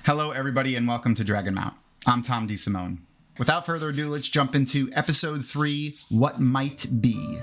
Hello, everybody, and welcome to Dragonmount. I'm Thom DeSimone. Without further ado, let's jump into Episode 3, What Might Be.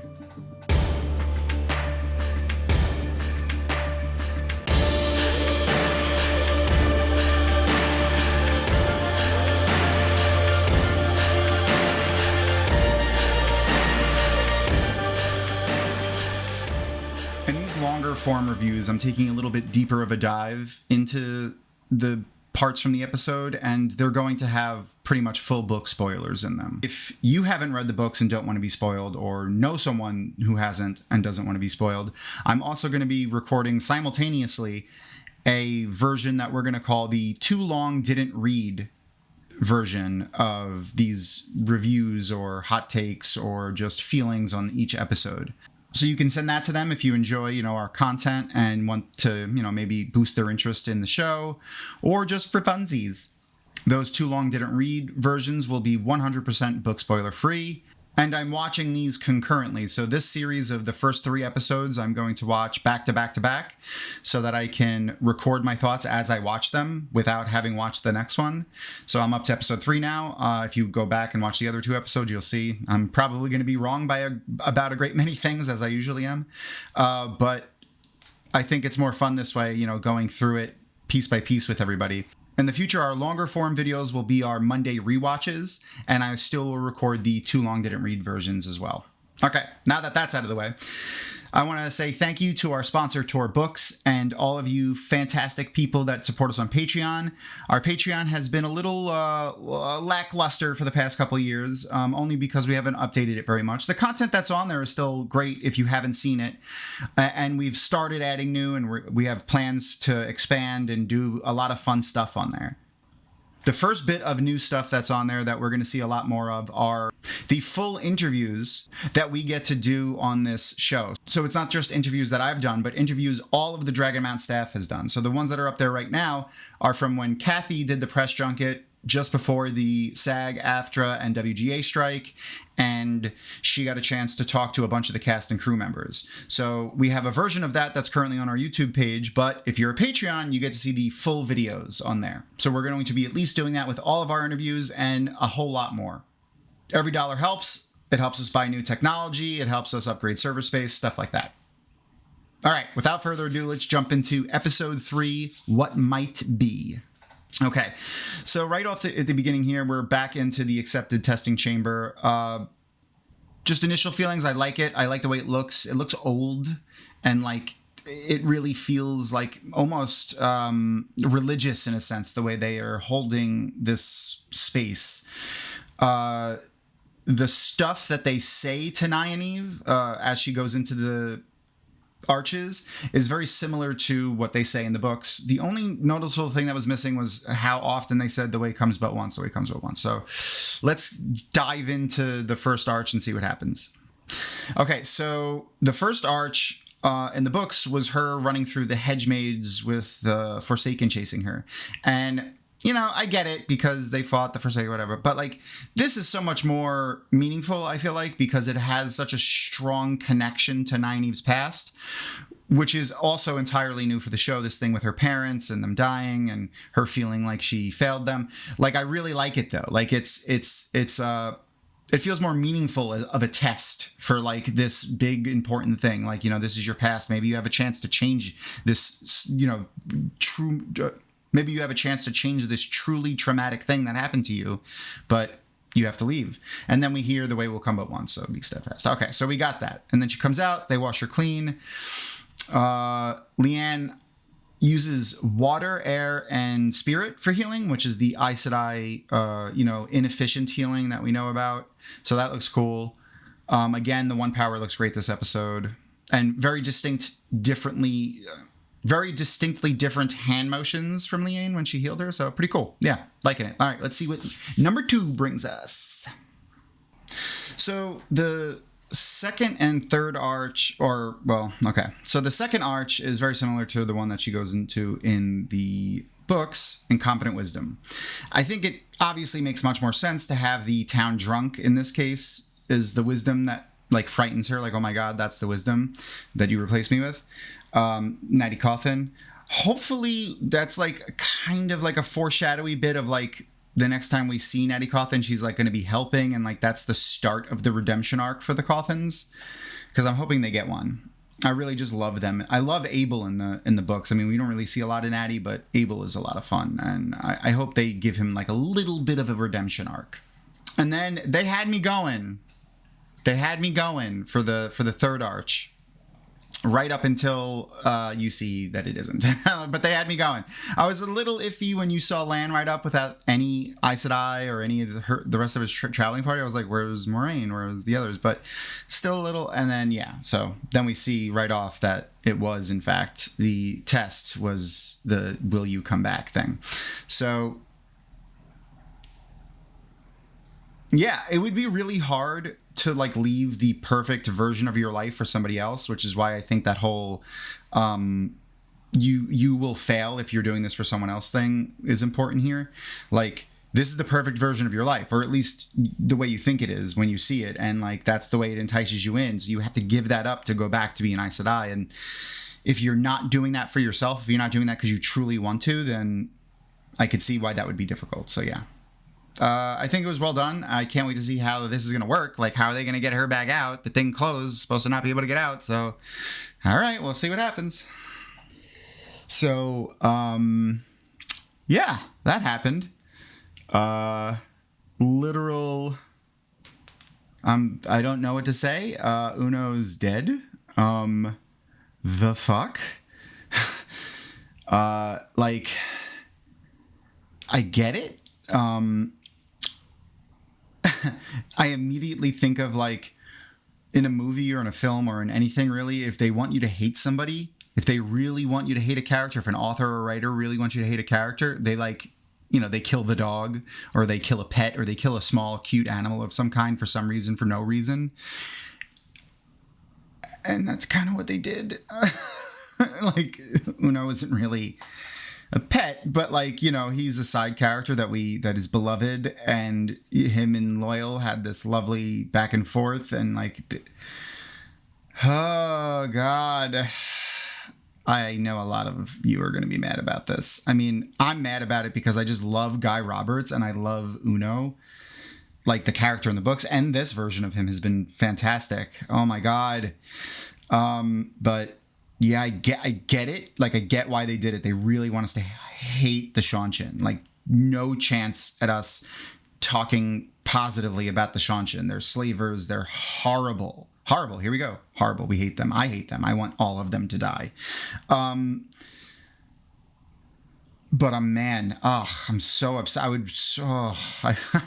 In these longer form reviews, I'm taking a little bit deeper of a dive into the parts from the episode, and they're going to have pretty much full book spoilers in them. If you haven't read the books and don't want to be spoiled, or know someone who hasn't and doesn't want to be spoiled, I'm also going to be recording simultaneously a version that we're going to call the Too Long Didn't Read version of these reviews or hot takes or just feelings on each episode. So you can send that to them if you enjoy, our content and want to, maybe boost their interest in the show, or just for funsies. Those Too Long Didn't Read versions will be 100% book spoiler free. And I'm watching these concurrently. So this series of the first 3 episodes, I'm going to watch back to back to back so that I can record my thoughts as I watch them without having watched the next one. So I'm up to episode 3 now. If you go back and watch the other 2 episodes, you'll see I'm probably going to be wrong by about a great many things, as I usually am. But I think it's more fun this way, going through it piece by piece with everybody. In the future, our longer form videos will be our Monday rewatches, and I still will record the Too Long Didn't Read versions as well. Okay, now that that's out of the way, I want to say thank you to our sponsor, Tor Books, and all of you fantastic people that support us on Patreon. Our Patreon has been a little lackluster for the past couple of years, only because we haven't updated it very much. The content that's on there is still great if you haven't seen it, and we've started adding new, and we have plans to expand and do a lot of fun stuff on there. The first bit of new stuff that's on there that we're going to see a lot more of are the full interviews that we get to do on this show. So it's not just interviews that I've done, but interviews all of the Dragonmount staff has done. So the ones that are up there right now are from when Kathy did the press junket just before the SAG, AFTRA, and WGA strike, and she got a chance to talk to a bunch of the cast and crew members. So we have a version of that that's currently on our YouTube page, but if you're a Patreon, you get to see the full videos on there. So we're going to be at least doing that with all of our interviews and a whole lot more. Every dollar helps. It helps us buy new technology. It helps us upgrade server space, stuff like that. All right, without further ado, let's jump into Episode 3, What Might Be. Okay, so right off at the beginning here, we're back into the accepted testing chamber. Just initial feelings, I like it. I like the way it looks. It looks old, and it really feels like almost religious in a sense, the way they are holding this space. The stuff that they say to Nynaeve as she goes into the arches is very similar to what they say in the books. The only noticeable thing that was missing was how often they said the way comes but once, the way comes but once. So let's dive into the first arch and see what happens. Okay, so the first arch in the books was her running through the hedge maids with the Forsaken chasing her. And I get it because they fought the Forsaken, whatever. But this is so much more meaningful, I feel like, because it has such a strong connection to Nynaeve's past, which is also entirely new for the show. This thing with her parents and them dying and her feeling like she failed them. I really like it though. It feels more meaningful of a test for this big important thing. This is your past. Maybe you have a chance to change this, maybe you have a chance to change this truly traumatic thing that happened to you, but you have to leave. And then we hear the way will come but once, so be steadfast. Okay, so we got that. And then she comes out, they wash her clean. Leanne uses water, air, and spirit for healing, which is the Aes Sedai, inefficient healing that we know about. So that looks cool. Again, the one power looks great this episode. And very distinctly different hand motions from Leanne when she healed her. So pretty cool. Yeah, liking it. All right, let's see what number 2 brings us. So the second and third arch, so the second arch is very similar to the one that she goes into in the books, Incompetent Wisdom. I think it obviously makes much more sense to have the town drunk in this case is the wisdom that frightens her. Oh my God, that's the wisdom that you replaced me with. Nighty Coffin. hopefully that's like kind of like a foreshadowy bit of like the next time we see Natty Cawthon, she's like going to be helping, and like that's the start of the redemption arc for the Cawthons, because I'm hoping they get one. I really just love them. I love Abel in the books. I mean, we don't really see a lot of Natty, but Abel is a lot of fun, and I hope they give him like a little bit of a redemption arc. And then they had me going. They had me going for the third arch. Right up until you see that it isn't. But they had me going. I was a little iffy when you saw Lan ride up without any Aes Sedai or any of the rest of his traveling party. I was like, where's Moraine? Where's the others? But still a little. And then, yeah. So then we see right off that it was, in fact, the test was the will you come back thing. So, yeah, it would be really hard to like leave the perfect version of your life for somebody else, which is why I think that whole you will fail if you're doing this for someone else thing is important here. Like, this is the perfect version of your life, or at least the way you think it is when you see it, and like that's the way it entices you in, so you have to give that up to go back to being Aes Sedai. And if you're not doing that for yourself, if you're not doing that because you truly want to, then I could see why that would be difficult. So yeah, I think it was well done. I can't wait to see how this is going to work. Like, how are they going to get her back out? The thing closed, supposed to not be able to get out. So, all right, we'll see what happens. So, yeah, that happened. Literal, I don't know what to say. Uno's dead. The fuck? Like, I get it. I immediately think of like in a movie or in a film or in anything really, if they want you to hate somebody, if they really want you to hate a character, if an author or a writer really want you to hate a character, they like, you know, they kill the dog, or they kill a pet, or they kill a small cute animal of some kind for some reason, for no reason. And that's kind of what they did. Like, Uno isn't really a pet, but like, you know, he's a side character that is beloved, and him and Loyal had this lovely back and forth, and like, oh god, I know a lot of you are going to be mad about this. I mean, I'm mad about it because I just love Guy Roberts and I love Uno, like the character in the books, and this version of him has been fantastic. Oh my god. But yeah, I get it. Like, I get why they did it. They really want us to hate the Seanchan. Like, no chance at us talking positively about the Seanchan. They're slavers. They're horrible. Horrible. Here we go. Horrible. We hate them. I hate them. I want all of them to die. But I'm so upset. I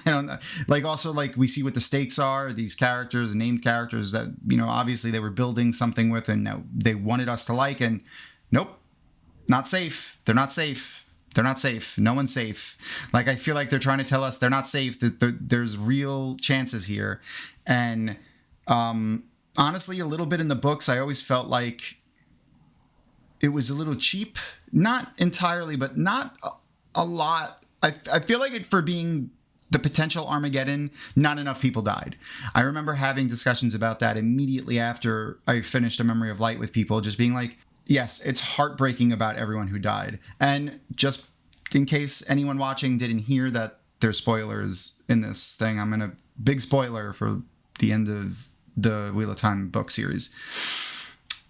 don't know. Like, also, like, we see what the stakes are, these characters, named characters that, you know, obviously they were building something with, and they wanted us to like, and nope, not safe. They're not safe. They're not safe. No one's safe. Like, I feel like they're trying to tell us they're not safe, that there's real chances here. And honestly, a little bit in the books, I always felt like it was a little cheap. Not entirely, but not a lot. I feel like it, for being the potential Armageddon, not enough people died. I remember having discussions about that immediately after I finished A Memory of Light with people, just being like, yes, it's heartbreaking about everyone who died. And just in case anyone watching didn't hear that there's spoilers in this thing, I'm going to big spoiler for the end of the Wheel of Time book series.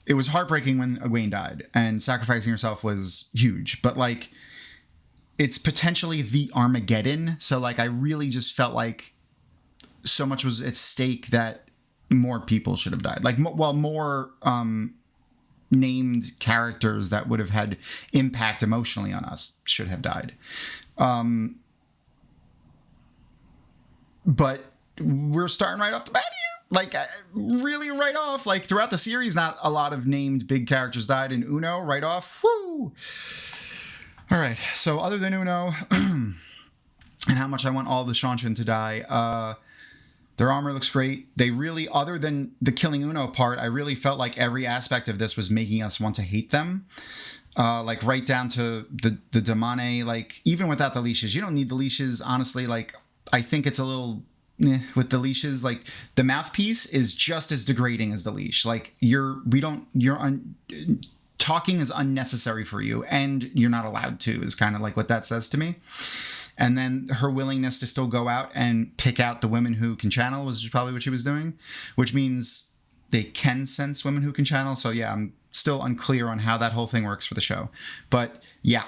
It was heartbreaking when Egwene died, and sacrificing herself was huge. But, like, it's potentially the Armageddon. So, like, I really just felt like so much was at stake that more people should have died. Like, more named characters that would have had impact emotionally on us should have died. But we're starting right off the bat here. Like, really right off, like, throughout the series, not a lot of named big characters died. In Uno, right off, whoo! All right, so other than Uno, and how much I want all the Seanchan to die, their armor looks great. They really, other than the killing Uno part, I really felt like every aspect of this was making us want to hate them. Like, right down to the Damane, like, even without the leashes. You don't need the leashes, honestly. Like, I think it's a little... with the leashes, like, the mouthpiece is just as degrading as the leash. Like, talking is unnecessary for you, and you're not allowed to, is kind of like what that says to me. And then her willingness to still go out and pick out the women who can channel was probably what she was doing, which means they can sense women who can channel. So yeah, I'm still unclear on how that whole thing works for the show. But yeah,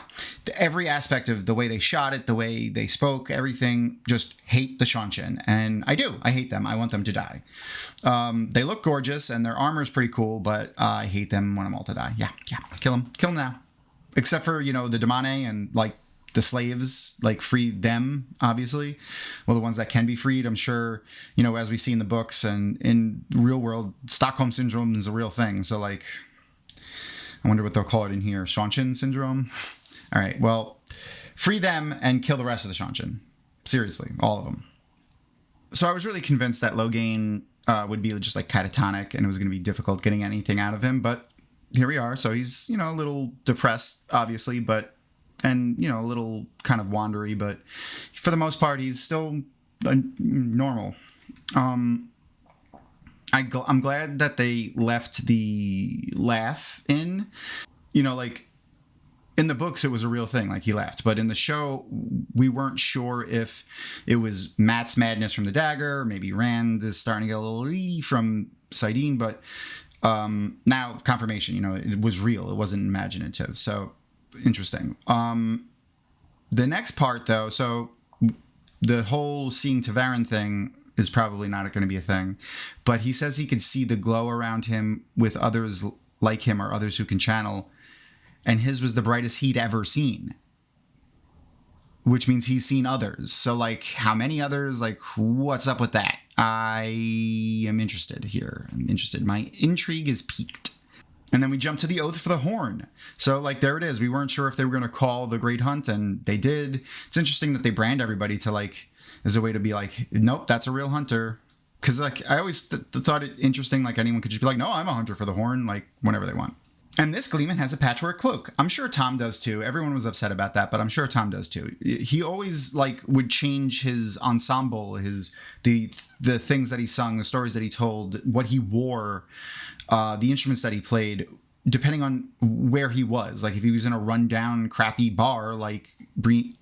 every aspect of the way they shot it, the way they spoke, everything, just hate the Seanchan. And I do. I hate them. I want them to die. They look gorgeous and their armor is pretty cool, but I hate them. Want them all to die. Yeah. Kill them. Kill them now. Except for, the Damane and like the slaves, like free them, obviously. Well, the ones that can be freed, I'm sure, as we see in the books and in real world, Stockholm Syndrome is a real thing. So like, I wonder what they'll call it in here. Seanchan Syndrome? All right, well, free them and kill the rest of the Seanchan. Seriously, all of them. So I was really convinced that Logain would be just like catatonic and it was going to be difficult getting anything out of him. But here we are. So he's, a little depressed, obviously, and a little kind of wandery. But for the most part, he's still normal. I'm glad that they left the laugh in. Like in the books, it was a real thing. Like he laughed. But in the show, we weren't sure if it was Matt's madness from the dagger. Or maybe Rand is starting to get a little from Saidin. But now confirmation, it was real. It wasn't imaginative. So interesting. The next part, though, so the whole seeing Tavarin thing is probably not going to be a thing. But he says he could see the glow around him with others like him or others who can channel. And his was the brightest he'd ever seen. Which means he's seen others. So, like, how many others? Like, what's up with that? I am interested here. I'm interested. My intrigue is piqued. And then we jump to the Oath for the Horn. So, like, there it is. We weren't sure if they were going to call the Great Hunt, and they did. It's interesting that they brand everybody to, like, as a way to be like, nope, that's a real hunter. Because, like, I always thought it interesting, like, anyone could just be like, no, I'm a hunter for the horn, like, whenever they want. And this Gleeman has a patchwork cloak. I'm sure Thom does, too. Everyone was upset about that, but I'm sure Thom does, too. He always, like, would change his ensemble, the things that he sung, the stories that he told, what he wore, the instruments that he played, depending on where he was. Like, if he was in a rundown, crappy bar, like Breen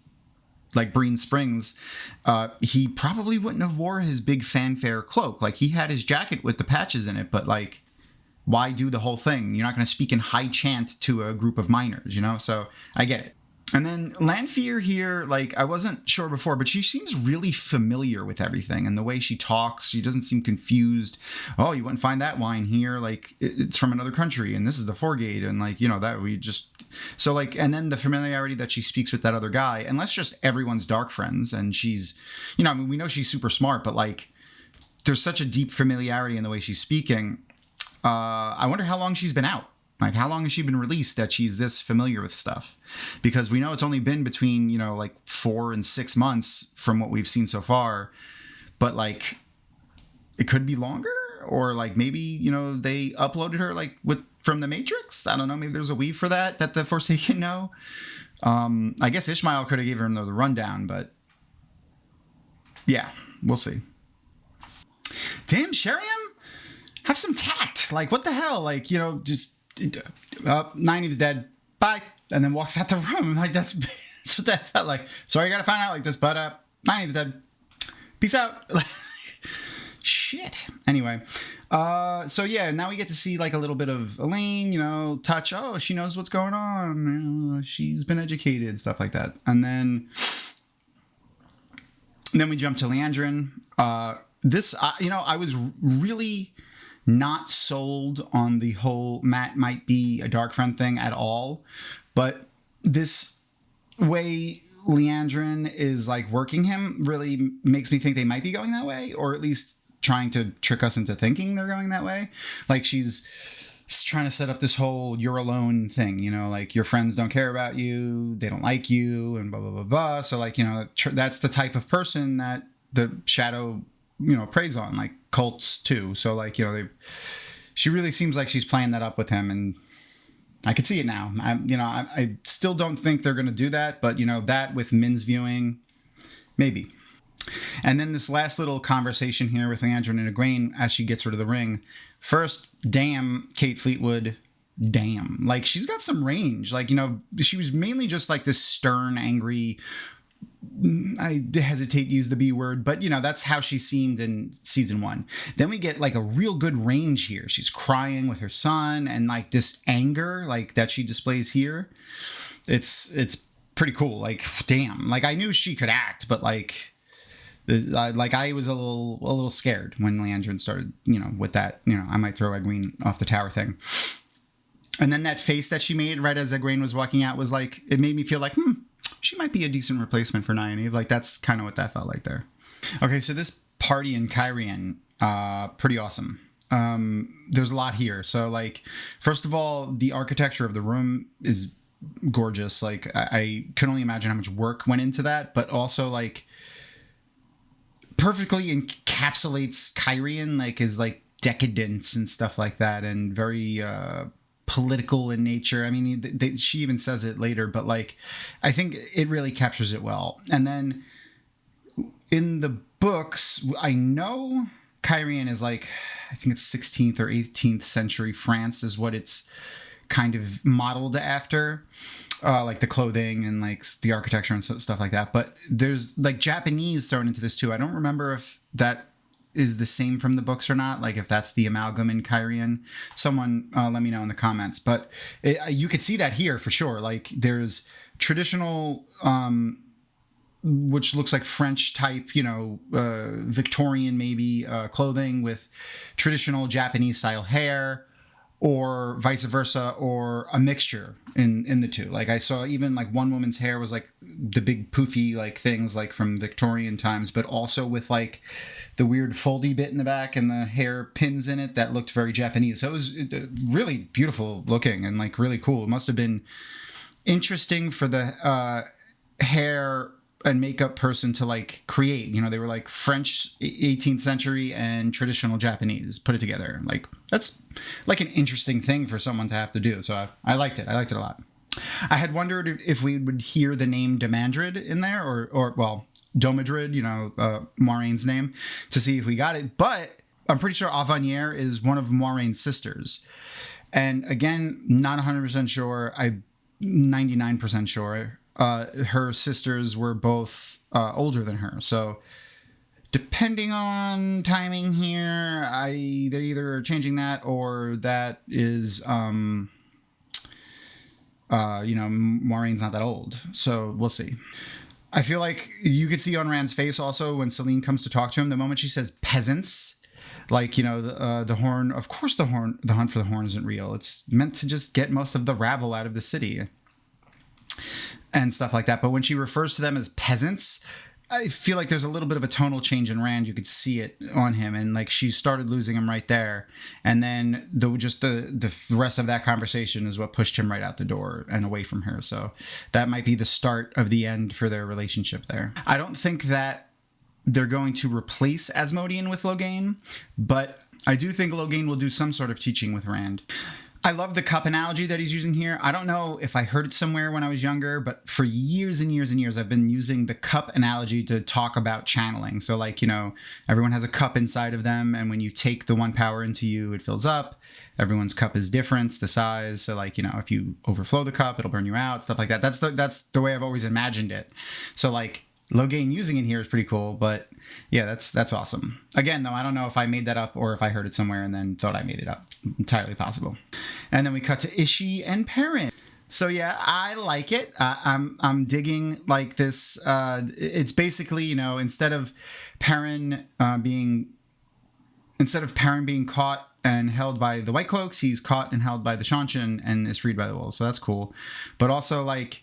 Springs, he probably wouldn't have wore his big fanfare cloak. Like, he had his jacket with the patches in it, but, like, why do the whole thing? You're not going to speak in high chant to a group of miners, So I get it. And then Lanfear here, like, I wasn't sure before, but she seems really familiar with everything. And the way she talks, she doesn't seem confused. Oh, you wouldn't find that wine here. Like, it's from another country, and this is the Foregate. And, like, that we just... So, like, and then the familiarity that she speaks with that other guy, unless just everyone's dark friends, and she's... we know she's super smart, but, like, there's such a deep familiarity in the way she's speaking. I wonder how long she's been out. Like, how long has she been released that she's this familiar with stuff? Because we know it's only been between, like 4 and 6 months from what we've seen so far. But, like, it could be longer. Or, like, maybe, they uploaded her, like, from the Matrix. I don't know. Maybe there's a weave for that the Forsaken know. I guess Ishmael could have given her the rundown. But, yeah, we'll see. Damn, Sheriam? Have some tact. Like, what the hell? Like, just... Nynaeve's dead. Bye. And then walks out the room. Like, that's what that felt like. Sorry, I gotta find out like this, but Nynaeve's dead. Peace out. Shit. Anyway, so yeah, now we get to see like a little bit of Elaine, touch. Oh, she knows what's going on. She's been educated, stuff like that. And then we jump to Leandrin. I was really not sold on the whole Matt might be a dark friend thing at all, but this way Leandrin is like working him really makes me think they might be going that way, or at least trying to trick us into thinking they're going that way. Like, she's trying to set up this whole you're alone thing, like your friends don't care about you, they don't like you, and blah blah blah blah. So, like, that's the type of person that the shadow preys on, like cults too. So, like, she really seems like she's playing that up with him, and I could see it now. I still don't think they're going to do that, but that with Min's viewing, maybe. And then this last little conversation here with Leandrin and Egwene as she gets rid of the ring. First, damn Kate Fleetwood, damn, like she's got some range. Like, you know, she was mainly just like this stern, angry, I hesitate to use the B word, but you know, that's how she seemed in season 1. Then we get like a real good range here. She's crying with her son, and like this anger like that she displays here. It's pretty cool. Like, damn, like I knew she could act, but like I was a little scared when Leandrin started, you know, with that, you know, I might throw Egwene off the tower thing. And then that face that she made right as Egwene was walking out was like, it made me feel like, she might be a decent replacement for Nynaeve. Like, that's kind of what that felt like there. Okay, so this party in Cairhien, pretty awesome. There's a lot here. So, like, first of all, the architecture of the room is gorgeous. Like, I can only imagine how much work went into that. But also, like, perfectly encapsulates Cairhien, like, is, like, decadence and stuff like that. And very... political in nature. I mean, she even says it later, but like, I think it really captures it well. And then in the books, I know Cairhien is like, I think it's 16th or 18th century France is what it's kind of modeled after, like the clothing and like the architecture and stuff like that. But there's like Japanese thrown into this too. I don't remember if that is the same from the books or not, like if that's the amalgam in Cairhien. Someone let me know in the comments, but you could see that here for sure. Like there's traditional which looks like French type, you know, Victorian maybe clothing with traditional Japanese style hair, or vice versa, or a mixture in the two. Like I saw even like one woman's hair was like the big poofy like things like from Victorian times, but also with like the weird foldy bit in the back and the hair pins in it that looked very Japanese. So it was really beautiful looking and like really cool. It must have been interesting for the hair and makeup person to like create. You know, they were like French 18th century and traditional Japanese put it together. Like that's like an interesting thing for someone to have to do. So I liked it. I liked it a lot. I had wondered if we would hear the name Demandred in there, or well, Domadrid, you know, Maureen's name, to see if we got it. But I'm pretty sure Avanier is one of Maureen's sisters. And again, not 100% sure. I'm 99% sure. Her sisters were both older than her. So depending on timing here, they're either changing that or that is, you know, Maureen's not that old. So we'll see. I feel like you could see on Rand's face also when Celine comes to talk to him, the moment she says peasants, like, you know, the horn, of course the hunt for the horn isn't real. It's meant to just get most of the rabble out of the city and stuff like that. But when she refers to them as peasants, I feel like there's a little bit of a tonal change in Rand. You could see it on him, and like she started losing him right there. And then the rest of that conversation is what pushed him right out the door and away from her. So that might be the start of the end for their relationship there. I don't think that they're going to replace Asmodean with Logain, but I do think Logain will do some sort of teaching with Rand. I love the cup analogy that he's using here. I don't know if I heard it somewhere when I was younger, but for years and years and years, I've been using the cup analogy to talk about channeling. So like, you know, everyone has a cup inside of them, and when you take the one power into you, it fills up. Everyone's cup is different, the size. So like, you know, if you overflow the cup, it'll burn you out, stuff like that. That's the way I've always imagined it. So like, Logain using it here is pretty cool, but yeah, that's awesome. Again, though, I don't know if I made that up or if I heard it somewhere and then thought I made it up. Entirely possible. And then we cut to Ishii and Perrin. So yeah, I like it. I'm digging like this. It's basically, you know, instead of Perrin being caught and held by the White Cloaks, he's caught and held by the Seanchan and is freed by the wolves. So that's cool. But also like,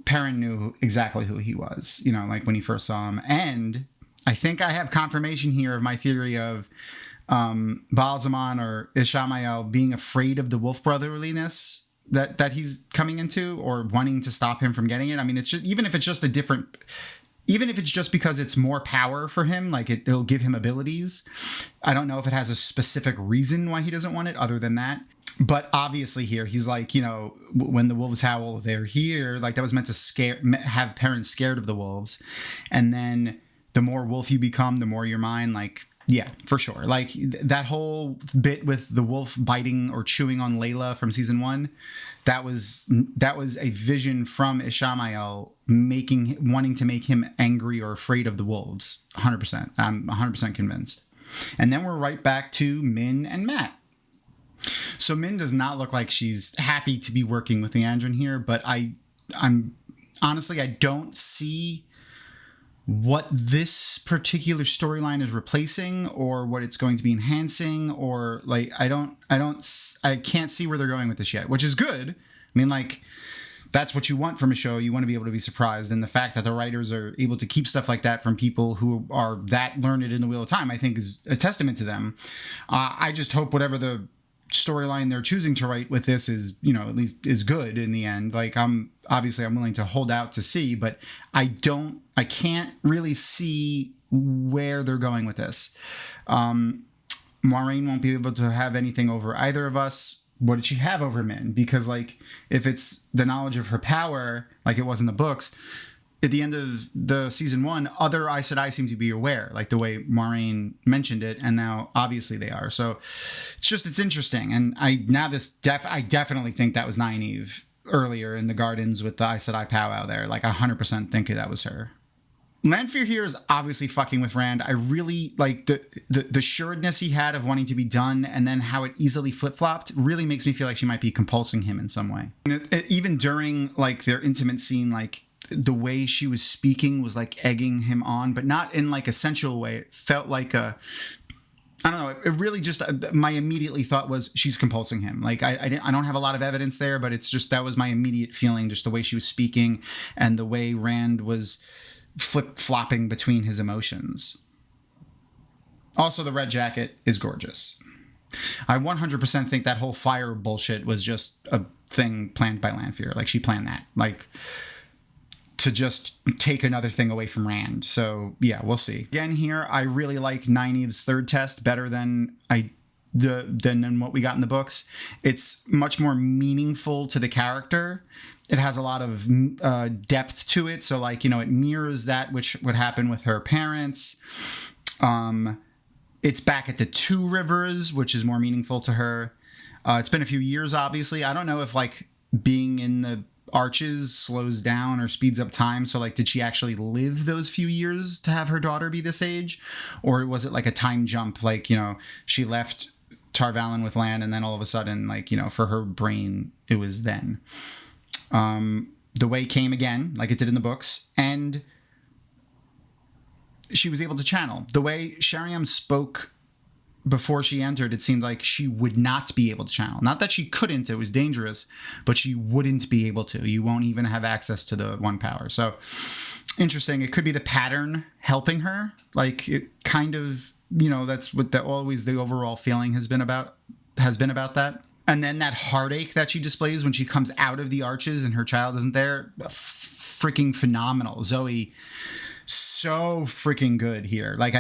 Perrin knew exactly who he was, you know, like when he first saw him. And I think I have confirmation here of my theory of Baalzamon or Ishamael being afraid of the wolf brotherliness that he's coming into, or wanting to stop him from getting it. I mean, it's just, even if it's just because it's more power for him, like it'll give him abilities. I don't know if it has a specific reason why he doesn't want it other than that. But obviously here, he's like, you know, when the wolves howl, they're here. Like that was meant to have parents scared of the wolves. And then the more wolf you become, the more you're mine. Like Yeah, for sure. Like that whole bit with the wolf biting or chewing on Layla from season 1, that was a vision from Ishamael wanting to make him angry or afraid of the wolves. 100%. I'm 100% convinced. And then we're right back to Min and Matt. So Min does not look like she's happy to be working with Leandrin here, but I'm honestly, I don't see what this particular storyline is replacing or what it's going to be enhancing, or like I can't see where they're going with this yet, which is good. I mean, like, that's what you want from a show. You want to be able to be surprised, and the fact that the writers are able to keep stuff like that from people who are that learned in the Wheel of Time, I think is a testament to them. I just hope whatever the storyline they're choosing to write with this is, you know, at least is good in the end. Like, I'm willing to hold out to see, but I can't really see where they're going with this. Maureen won't be able to have anything over either of us. What did she have over Min? Because, like, if it's the knowledge of her power, like it was in the books, at the end of the season 1, other Aes Sedai seem to be aware, like the way Maureen mentioned it, and now obviously they are. So it's interesting. And I definitely think that was Nynaeve earlier in the gardens with the Aes Sedai powwow there. Like, I 100% think that was her. Lanfear here is obviously fucking with Rand. I really like the sureness he had of wanting to be done, and then how it easily flip-flopped really makes me feel like she might be compulsing him in some way. And even during, like, their intimate scene, like, the way she was speaking was like egging him on, but not in like a sensual way. It felt like I don't know. It really just, my immediately thought was she's compulsing him. Like I don't have a lot of evidence there, but it's just, that was my immediate feeling, just the way she was speaking and the way Rand was flip-flopping between his emotions. Also, the red jacket is gorgeous. I 100% think that whole fire bullshit was just a thing planned by Lanfear. Like, she planned that. Like, to just take another thing away from Rand. So yeah, we'll see. Again, here, I really like Nynaeve's third test better than what we got in the books. It's much more meaningful to the character. It has a lot of depth to it. So, like, you know, it mirrors that which would happen with her parents. It's back at the Two Rivers, which is more meaningful to her. It's been a few years, obviously. I don't know if, like, being in the Arches slows down or speeds up time. So, like, did she actually live those few years to have her daughter be this age? Or was it like a time jump? Like, you know, she left Tar Valon with Lan, and then all of a sudden, like, you know, for her brain, it was then. The way came again, like it did in the books, and she was able to channel. The way Sheriam spoke before she entered, it seemed like she would not be able to channel. Not that she couldn't, it was dangerous, but she wouldn't be able to. You won't even have access to the one power. So, interesting. It could be the pattern helping her. Like, it kind of, you know, that's what always the overall feeling has been about that. And then that heartache that she displays when she comes out of the Arches and her child isn't there, freaking phenomenal. Zoe, so freaking good here. Like,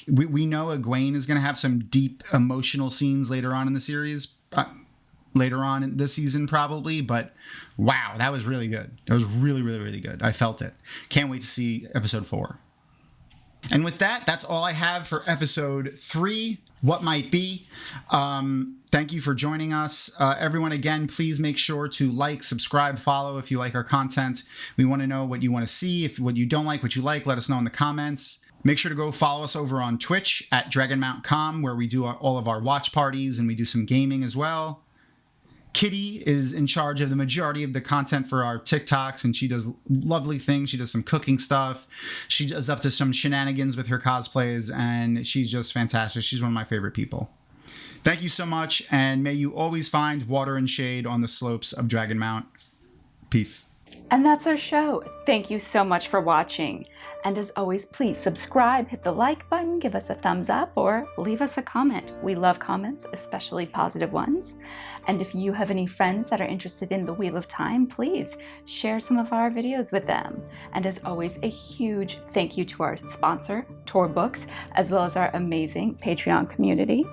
we know Egwene is going to have some deep emotional scenes later on in the series, later on in this season probably, but wow, that was really good. That was really, really, really good. I felt it. Can't wait to see episode 4. And with that, that's all I have for episode 3, What Might Be. Thank you for joining us. Everyone, again, please make sure to like, subscribe, follow if you like our content. We want to know what you want to see. If what you don't like, what you like, let us know in the comments. Make sure to go follow us over on Twitch at Dragonmount.com, where we do all of our watch parties and we do some gaming as well. Kitty is in charge of the majority of the content for our TikToks, and she does lovely things. She does some cooking stuff. She does up to some shenanigans with her cosplays, and she's just fantastic. She's one of my favorite people. Thank you so much, and may you always find water and shade on the slopes of Dragonmount. Peace. And that's our show. Thank you so much for watching. And as always, please subscribe, hit the like button, give us a thumbs up, or leave us a comment. We love comments, especially positive ones. And if you have any friends that are interested in the Wheel of Time, please share some of our videos with them. And as always, a huge thank you to our sponsor, Tor Books, as well as our amazing Patreon community.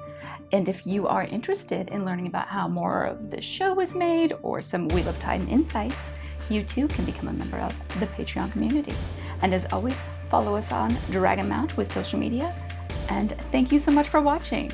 And if you are interested in learning about how more of this show was made or some Wheel of Time insights, you too can become a member of the Patreon community. And as always, follow us on Dragonmount with social media And thank you so much for watching.